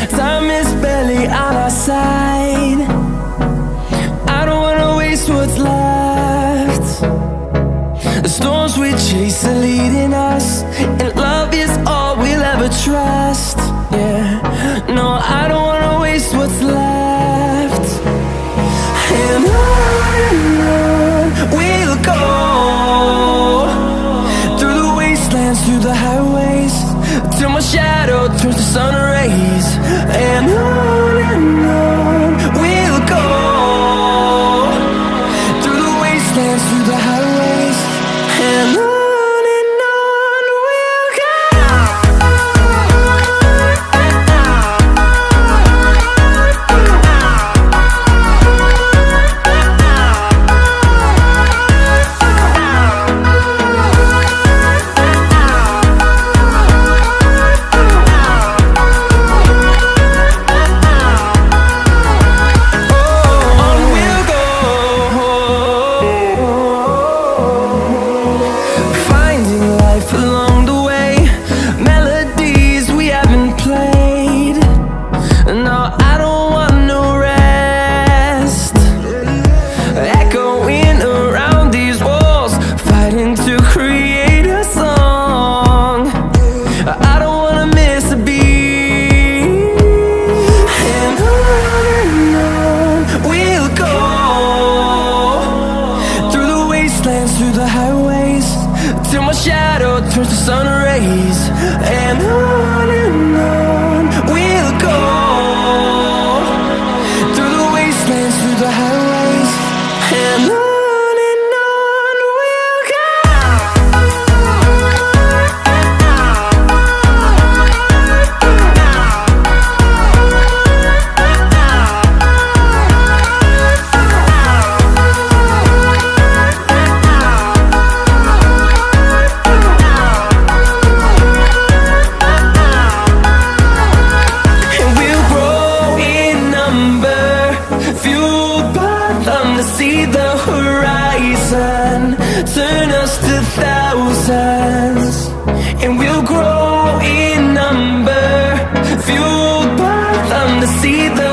Time is barely on our side. I don't wanna waste what's left. The storms we chase are leading us, and love is all we'll ever trust. Yeah, no, I don't wanna waste what's left. And on we'll go, through the wastelands, through the highways, till my shadow turns to sun rays. And on we'll go, through the wastelands, through the highways, and on we'll go. Through the highways, till my shadow turns to sun rays. And on we'll go, through the wastelands, through the highways, and on. To see the horizon turn us to thousands, and we'll grow in number, fueled by them to see the